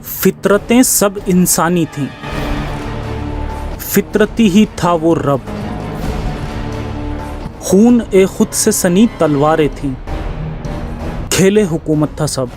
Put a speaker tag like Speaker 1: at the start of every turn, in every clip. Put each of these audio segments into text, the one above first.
Speaker 1: फितरतें सब इंसानी थीं, फितरती ही था वो रब। खून ए खुद से सनी तलवारें थीं, खेले हुकूमत था सब।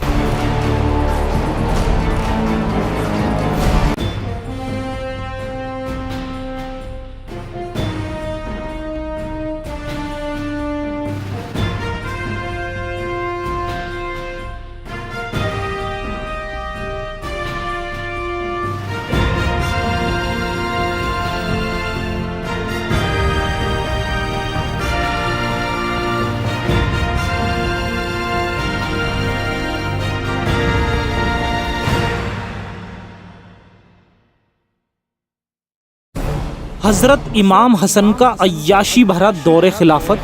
Speaker 1: हजरत इमाम हसन का अय्याशी भरा दौरे खिलाफत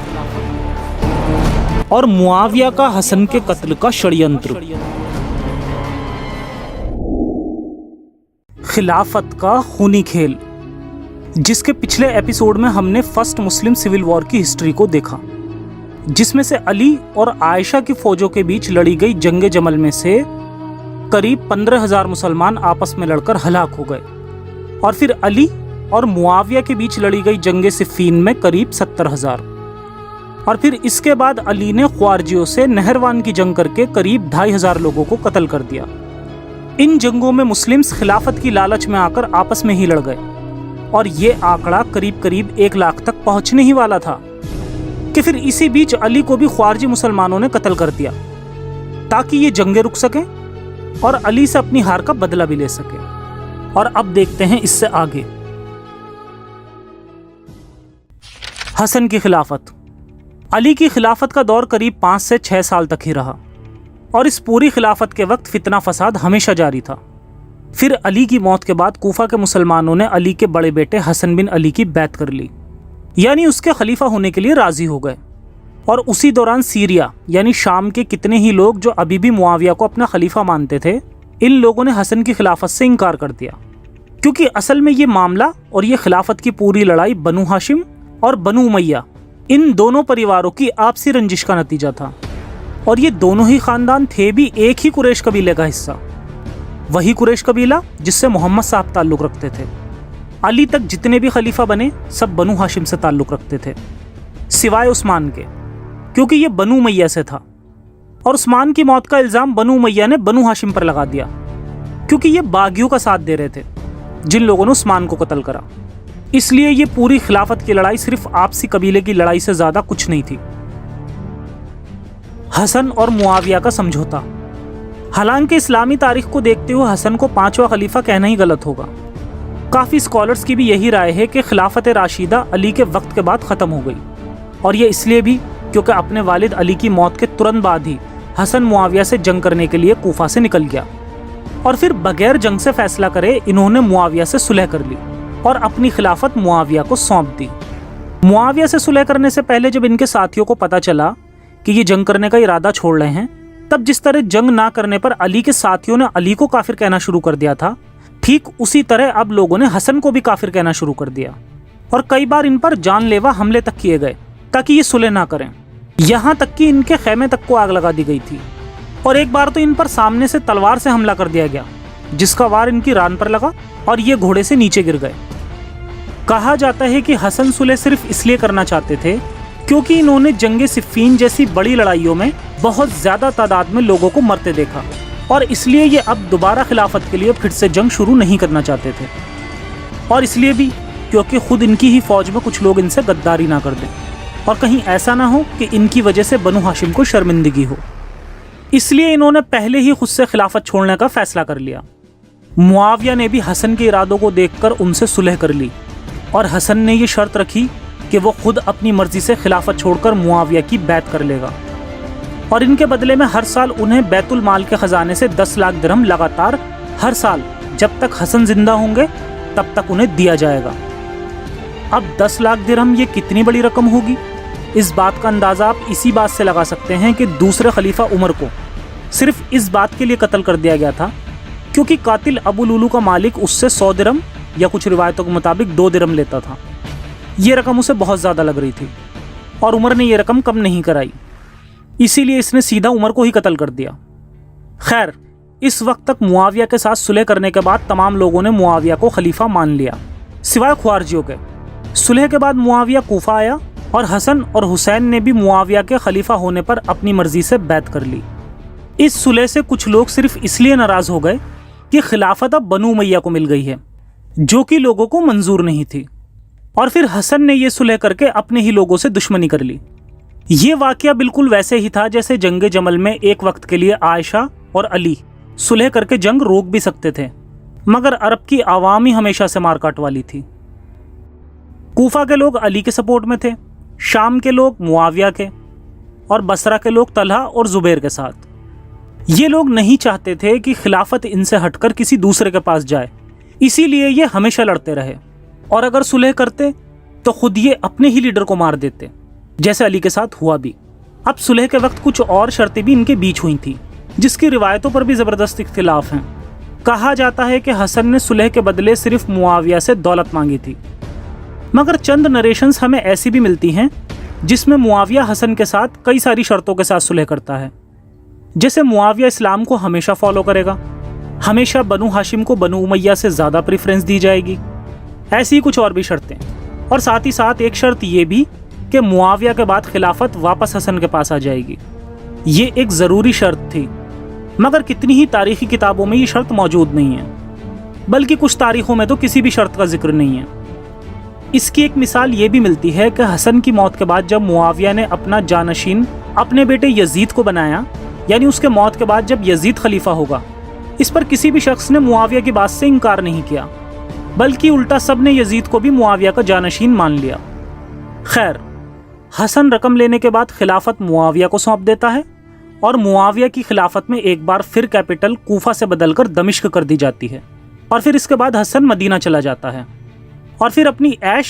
Speaker 1: और मुआविया का हसन के कत्ल का षड्यंत्र। खिलाफत का खूनी खेल, जिसके पिछले एपिसोड में हमने फर्स्ट मुस्लिम सिविल वॉर की हिस्ट्री को देखा, जिसमें से अली और आयशा की फौजों के बीच लड़ी गई जंगे जमल में से करीब 15,000 मुसलमान आपस में लड़कर हलाक हो गए, और फिर अली और मुआविया के बीच लड़ी गई जंगे सिफ़ीन में करीब 70,000, और फिर इसके बाद अली ने ख्वारजियों से नहरवान की जंग करके करीब 2,500 लोगों को कत्ल कर दिया। इन जंगों में मुस्लिम्स खिलाफत की लालच में आकर आपस में ही लड़ गए, और ये आंकड़ा करीब करीब 1 लाख तक पहुंचने ही वाला था कि फिर इसी बीच अली को भी ख्वारजी मुसलमानों ने कत्ल कर दिया ताकि ये जंगें रुक सकें और अली से अपनी हार का बदला भी ले सके। और अब देखते हैं इससे आगे। हसन की खिलाफत। अली की खिलाफत का दौर करीब 5 से 6 साल तक ही रहा, और इस पूरी खिलाफत के वक्त फितना फसाद हमेशा जारी था। फिर अली की मौत के बाद कूफा के मुसलमानों ने अली के बड़े बेटे हसन बिन अली की बैत कर ली, यानी उसके खलीफा होने के लिए राजी हो गए। और उसी दौरान सीरिया यानी शाम के कितने ही लोग जो अभी भी मुआविया को अपना खलीफा मानते थे, इन लोगों ने हसन की खिलाफत से इनकार कर दिया, क्योंकि असल में ये मामला और ये खिलाफत की पूरी लड़ाई बनु हाशिम और बनु उमैया इन दोनों परिवारों की आपसी रंजिश का नतीजा था। और ये दोनों ही खानदान थे भी एक ही कुरैश कबीले का हिस्सा, वही कुरैश कबीला जिससे मोहम्मद साहब ताल्लुक़ रखते थे। अली तक जितने भी खलीफा बने सब बनु हाशिम से ताल्लुक़ रखते थे, सिवाय उस्मान के, क्योंकि ये बनु उमैया से था। और उस्मान की मौत का इल्ज़ाम बनु उमैया ने बनु हाशिम पर लगा दिया, क्योंकि ये बागियों का साथ दे रहे थे जिन लोगों ने उस्मान को कत्ल करा। इसलिए ये पूरी खिलाफत की लड़ाई सिर्फ आपसी कबीले की लड़ाई से ज्यादा कुछ नहीं थी। हसन और मुआविया का समझौता। हालांकि इस्लामी तारीख को देखते हुए हसन को 5वां खलीफा कहना ही गलत होगा। काफ़ी स्कॉलर्स की भी यही राय है कि खिलाफत राशिदा अली के वक्त के बाद ख़त्म हो गई, और ये इसलिए भी क्योंकि अपने वालिद अली की मौत के तुरंत बाद ही हसन मुआविया से जंग करने के लिए कूफा से निकल गया, और फिर बगैर जंग से फैसला करे इन्होंने मुआविया से सुलह कर ली और अपनी खिलाफत मुआविया को सौंप दी। मुआविया से सुलह करने से पहले जब इनके साथियों को पता चला कि ये जंग करने का इरादा छोड़ रहे हैं, तब जिस तरह जंग ना करने पर अली के साथियों ने अली को काफिर कहना शुरू कर दिया था, ठीक उसी तरह अब लोगों ने हसन को भी काफिर कहना शुरू कर दिया, और कई बार इन पर जानलेवा हमले तक किए गए ताकि ये सुलह ना करें। यहाँ तक कि इनके खैमे तक को आग लगा दी गई थी, और एक बार तो इन पर सामने से तलवार से हमला कर दिया गया, जिसका वार इनकी रान पर लगा और ये घोड़े से नीचे गिर गए। कहा जाता है कि हसन सुलह सिर्फ इसलिए करना चाहते थे क्योंकि इन्होंने जंगे सिफ़ीन जैसी बड़ी लड़ाइयों में बहुत ज़्यादा तादाद में लोगों को मरते देखा, और इसलिए ये अब दोबारा खिलाफत के लिए फिर से जंग शुरू नहीं करना चाहते थे, और इसलिए भी क्योंकि खुद इनकी ही फौज में कुछ लोग इनसे गद्दारी ना कर दें, और कहीं ऐसा ना हो कि इनकी वजह से बनु हाशिम को शर्मिंदगी हो। इसलिए इन्होंने पहले ही खुद से खिलाफत छोड़ने का फैसला कर लिया। मुआविया ने भी हसन के इरादों को देखकर उनसे सुलह कर ली, और हसन ने ये शर्त रखी कि वो खुद अपनी मर्जी से खिलाफत छोड़कर मुआविया की बैत कर लेगा, और इनके बदले में हर साल उन्हें बैतुल माल के खजाने से 10 लाख दिरहम लगातार हर साल जब तक हसन जिंदा होंगे तब तक उन्हें दिया जाएगा। अब 10 लाख दिरहम ये कितनी बड़ी रकम होगी, इस बात का अंदाज़ा आप इसी बात से लगा सकते हैं कि दूसरे खलीफा उमर को सिर्फ इस बात के लिए कत्ल कर दिया गया था क्योंकि कातिल अबू लुलू का मालिक उससे 100 दिरहम या कुछ रिवायतों के मुताबिक 2 दिरहम लेता था। ये रकम उसे बहुत ज़्यादा लग रही थी, और उमर ने ये रकम कम नहीं कराई, इसीलिए इसने सीधा उमर को ही कत्ल कर दिया। खैर, इस वक्त तक मुआविया के साथ सुलह करने के बाद तमाम लोगों ने मुआविया को खलीफा मान लिया सिवाय ख्वारजियों के। सुलह के बाद मुआविया कूफा आया और हसन और हुसैन ने भी मुआविया के खलीफा होने पर अपनी मर्जी से बैत कर ली। इस सुलह से कुछ लोग सिर्फ इसलिए नाराज हो गए कि खिलाफत अब बनु उमैया को मिल गई है, जो कि लोगों को मंजूर नहीं थी, और फिर हसन ने यह सुलह करके अपने ही लोगों से दुश्मनी कर ली। ये वाकया बिल्कुल वैसे ही था जैसे जंग जमल में एक वक्त के लिए आयशा और अली सुलह करके जंग रोक भी सकते थे, मगर अरब की आवाम ही हमेशा से मारकाट वाली थी। कूफा के लोग अली के सपोर्ट में थे, शाम के लोग मुआविया के, और बसरा के लोग तलहा और जुबैर के साथ। ये लोग नहीं चाहते थे कि खिलाफत इनसे हटकर किसी दूसरे के पास जाए, इसीलिए ये हमेशा लड़ते रहे, और अगर सुलह करते तो खुद ये अपने ही लीडर को मार देते, जैसे अली के साथ हुआ भी। अब सुलह के वक्त कुछ और शर्तें भी इनके बीच हुई थी, जिसकी रिवायतों पर भी ज़बरदस्त इख्तिलाफ हैं। कहा जाता है कि हसन ने सुलह के बदले सिर्फ मुआविया से दौलत मांगी थी, मगर चंद नरेशंस हमें ऐसी भी मिलती हैं जिसमें मुआविया हसन के साथ कई सारी शर्तों के साथ सुलह करता है, जैसे मुआविया इस्लाम को हमेशा फॉलो करेगा, हमेशा बनु हाशिम को बनु उमैया से ज़्यादा प्रेफरेंस दी जाएगी, ऐसी कुछ और भी शर्तें। और साथ ही साथ एक शर्त ये भी कि मुआविया के बाद खिलाफत वापस हसन के पास आ जाएगी। ये एक ज़रूरी शर्त थी, मगर कितनी ही तारीख़ी किताबों में ये शर्त मौजूद नहीं है, बल्कि कुछ तारीख़ों में तो किसी भी शर्त का जिक्र नहीं है। इसकी एक मिसाल ये भी मिलती है कि हसन की मौत के बाद जब मुआविया ने अपना जानशीन अपने बेटे यजीद को बनाया, यानी उसके मौत के बाद जब यजीद खलीफा होगा, इस पर किसी भी शख्स ने मुआविया की बात से इनकार नहीं किया, बल्कि उल्टा सब ने यजीद को भी मुआविया का जानशीन मान लिया। खैर, हसन रकम लेने के बाद खिलाफत मुआविया को सौंप देता है, और मुआविया की खिलाफत में एक बार फिर कैपिटल कूफा से बदलकर दमिश्क कर दी जाती है, और फिर इसके बाद हसन मदीना चला जाता है और फिर अपनी ऐश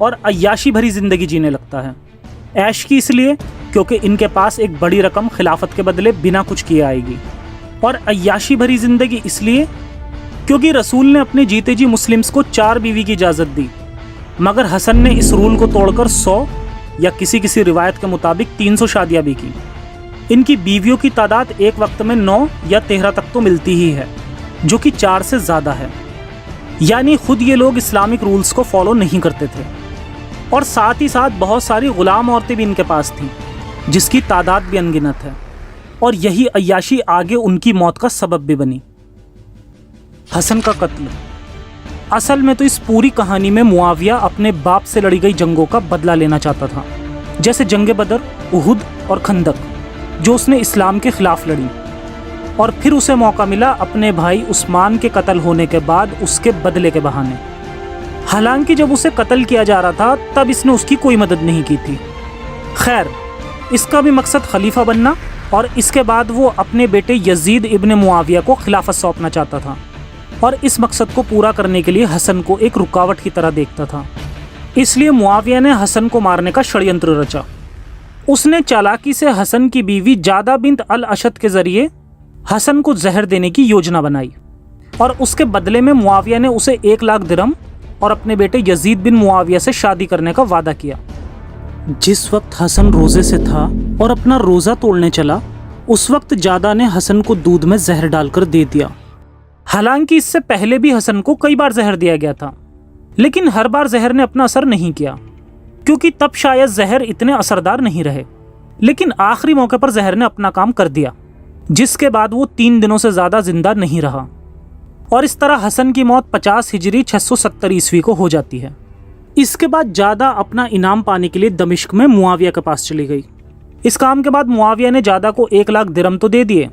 Speaker 1: और अय्याशी भरी ज़िंदगी जीने लगता है। ऐश की इसलिए क्योंकि इनके पास एक बड़ी रकम खिलाफत के बदले बिना कुछ किए आएगी, और अय्याशी भरी ज़िंदगी इसलिए क्योंकि रसूल ने अपने जीते जी मुस्लिम्स को 4 बीवी की इजाज़त दी, मगर हसन ने इस रूल को तोड़कर 100 या किसी किसी रिवायत के मुताबिक 300 शादियाँ भी की। इनकी बीवियों की तादाद एक वक्त में 9 या 13 तक तो मिलती ही है, जो कि 4 से ज़्यादा है। यानी खुद ये लोग इस्लामिक रूल्स को फॉलो नहीं करते थे, और साथ ही साथ बहुत सारी ग़ुलाम औरतें भी इनके पास थीं, जिसकी तादाद भी अनगिनत है, और यही अय्याशी आगे उनकी मौत का सबब भी बनी। हसन का कत्ल। असल में तो इस पूरी कहानी में मुआविया अपने बाप से लड़ी गई जंगों का बदला लेना चाहता था, जैसे जंग बदर, उहुद और खंदक, जो उसने इस्लाम के खिलाफ लड़ी, और फिर उसे मौका मिला अपने भाई उस्मान के कत्ल होने के बाद उसके बदले के बहाने। हालांकि जब उसे कत्ल किया जा रहा था तब इसने उसकी कोई मदद नहीं की थी। खैर, इसका भी मकसद खलीफा बनना, और इसके बाद वो अपने बेटे यजीद इब्न मुआविया को खिलाफत सौंपना चाहता था, और इस मकसद को पूरा करने के लिए हसन को एक रुकावट की तरह देखता था। इसलिए मुआविया ने हसन को मारने का षड्यंत्र रचा। उसने चालाकी से हसन की बीवी जादा बिन्त अल अशद के जरिए हसन को जहर देने की योजना बनाई, और उसके बदले में मुआविया ने उसे 1 लाख दिरहम और अपने बेटे यजीद बिन मुआविया से शादी करने का वादा किया। जिस वक्त हसन रोज़े से था और अपना रोज़ा तोड़ने चला, उस वक्त जादा ने हसन को दूध में जहर डालकर दे दिया। हालांकि इससे पहले भी हसन को कई बार जहर दिया गया था, लेकिन हर बार जहर ने अपना असर नहीं किया, क्योंकि तब शायद जहर इतने असरदार नहीं रहे। लेकिन आखिरी मौके पर जहर ने अपना काम कर दिया, जिसके बाद वो 3 दिनों से ज़्यादा जिंदा नहीं रहा, और इस तरह हसन की मौत 50 हिजरी 670 ईस्वी को हो जाती है। इसके बाद जादा अपना इनाम पाने के लिए दमिश्क में मुआविया के पास चली गई। इस काम के बाद मुआविया ने जादा को 1 लाख दिरहम तो दे दिए,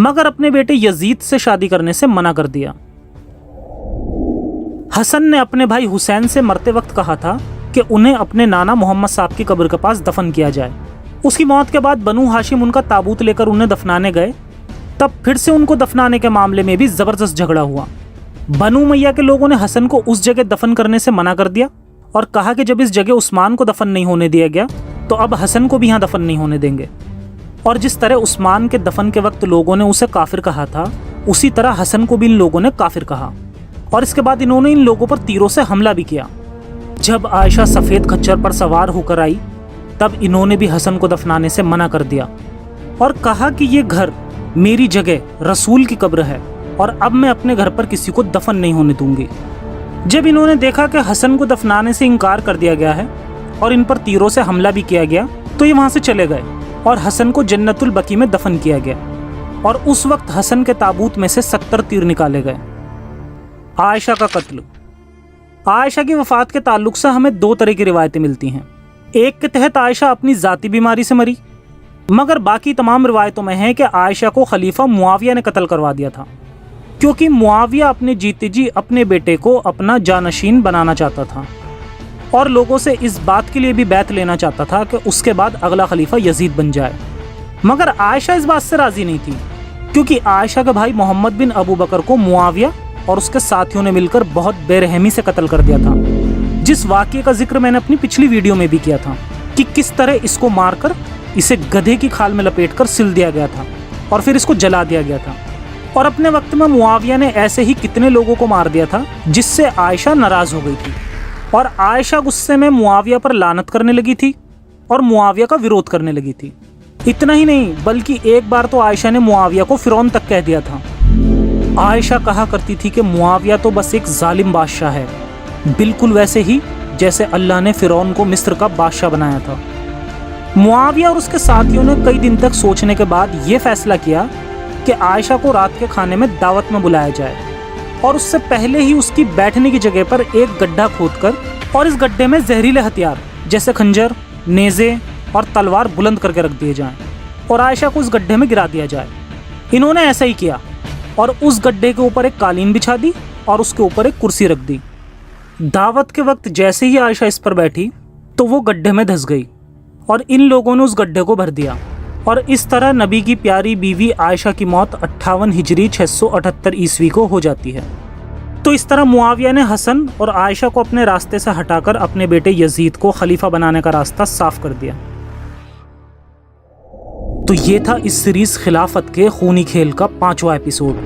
Speaker 1: मगर अपने बेटे यजीद से शादी करने से मना कर दिया। हसन ने अपने भाई हुसैन से मरते वक्त कहा था कि उन्हें अपने नाना मोहम्मद साहब की कब्र के पास दफन किया जाए। उसकी मौत के बाद बनु हाशिम उनका ताबूत लेकर उन्हें दफनाने गए, तब फिर से उनको दफनाने के मामले में भी ज़बरदस्त झगड़ा हुआ। बनु उमैया के लोगों ने हसन को उस जगह दफन करने से मना कर दिया, और कहा कि जब इस जगह उस्मान को दफन नहीं होने दिया गया, तो अब हसन को भी यहाँ दफन नहीं होने देंगे। और जिस तरह उस्मान के दफन के वक्त लोगों ने उसे काफिर कहा था, उसी तरह हसन को भी इन लोगों ने काफिर कहा, और इसके बाद इन्होंने इन लोगों पर तीरों से हमला भी किया। जब आयशा सफ़ेद खच्चर पर सवार होकर आई, तब इन्होंने भी हसन को दफनाने से मना कर दिया, और कहा कि ये घर मेरी जगह रसूल की कब्र है और अब मैं अपने घर पर किसी को दफन नहीं होने दूंगी। जब इन्होंने देखा कि हसन को दफनाने से इनकार कर दिया गया है और इन पर तीरों से हमला भी किया गया, तो ये वहां से चले गए और हसन को जन्नतुल बकी में दफन किया गया। और उस वक्त हसन के ताबूत में से 70 तीर निकाले गए। आयशा का कत्ल। आयशा की वफात के ताल्लुक से हमें 2 तरह की रिवायतें मिलती हैं। एक के तहत आयशा अपनी ज़ाती बीमारी से मरी, मगर बाकी तमाम रिवायतों में है कि आयशा को खलीफा मुआविया ने कत्ल करवा दिया था, क्योंकि मुआविया अपने जीते जी अपने बेटे को अपना जानशीन बनाना चाहता था और लोगों से इस बात के लिए भी बैत लेना चाहता था कि उसके बाद अगला खलीफा यजीद बन जाए। मगर आयशा इस बात से राजी नहीं थी, क्योंकि आयशा के भाई मोहम्मद बिन अबू बकर को मुआविया और उसके साथियों ने मिलकर बहुत बेरहमी से कत्ल कर दिया था, जिस वाक़ये का जिक्र मैंने अपनी पिछली वीडियो में भी किया था कि किस तरह इसको मारकर इसे गधे की खाल में लपेटकर सिल दिया गया था और फिर इसको जला दिया गया था। और अपने वक्त में मुआविया ने ऐसे ही कितने लोगों को मार दिया था, जिससे आयशा नाराज हो गई थी और आयशा गुस्से में मुआविया पर लानत करने लगी थी और मुआविया का विरोध करने लगी थी। इतना ही नहीं, बल्कि एक बार तो आयशा ने मुआविया को फिरौन तक कह दिया था। आयशा कहा करती थी कि मुआविया तो बस एक जालिम बादशाह है, बिल्कुल वैसे ही जैसे अल्लाह ने फिरौन को मिस्र का बादशाह बनाया था। मुआविया और उसके साथियों ने कई दिन तक सोचने के बाद ये फैसला किया कि आयशा को रात के खाने में दावत में बुलाया जाए और उससे पहले ही उसकी बैठने की जगह पर एक गड्ढा खोदकर और इस गड्ढे में जहरीले हथियार जैसे खंजर, नेज़े और तलवार बुलंद करके रख दिए जाएं और आयशा को उस गड्ढे में गिरा दिया जाए। इन्होंने ऐसा ही किया और उस गड्ढे के ऊपर एक कालीन बिछा दी और उसके ऊपर एक कुर्सी रख दी। दावत के वक्त जैसे ही आयशा इस पर बैठी तो वो गड्ढे में धंस गई और इन लोगों ने उस गड्ढे को भर दिया और इस तरह नबी की प्यारी बीवी आयशा की मौत 58 हिजरी 678 ईस्वी को हो जाती है। तो इस तरह मुआविया ने हसन और आयशा को अपने रास्ते से हटाकर अपने बेटे यजीद को खलीफा बनाने का रास्ता साफ कर दिया। तो ये था इस सीरीज खिलाफत के खूनी खेल का 5वां एपिसोड,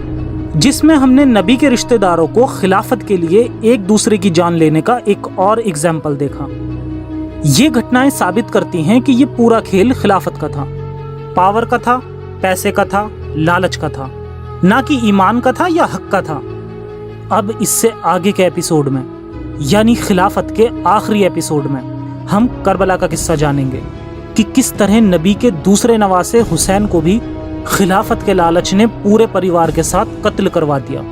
Speaker 1: जिसमें हमने नबी के रिश्तेदारों को खिलाफत के लिए एक दूसरे की जान लेने का एक और एग्जाम्पल देखा। ये घटनाएं साबित करती हैं कि ये पूरा खेल खिलाफत का था, पावर का था, पैसे का था, लालच का था, ना कि ईमान का था या हक का था। अब इससे आगे के एपिसोड में, यानी खिलाफत के आखिरी एपिसोड में, हम करबला का किस्सा जानेंगे कि किस तरह नबी के दूसरे नवासे हुसैन को भी खिलाफत के लालच ने पूरे परिवार के साथ कत्ल करवा दिया।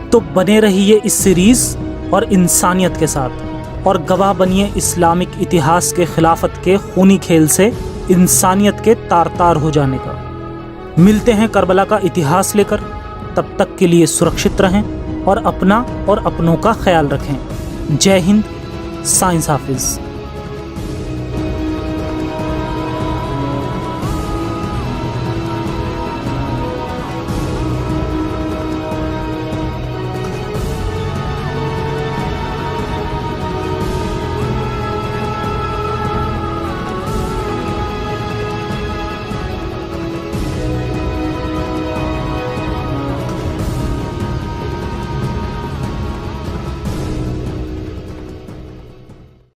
Speaker 1: तो बने रहिए इस सीरीज और इंसानियत के साथ और गवाह बनिए इस्लामिक इतिहास के खिलाफत के खूनी खेल से इंसानियत के तार तार हो जाने का। मिलते हैं करबला का इतिहास लेकर, तब तक के लिए सुरक्षित रहें और अपना और अपनों का ख्याल रखें। जय हिंद, साइंस हाफिज।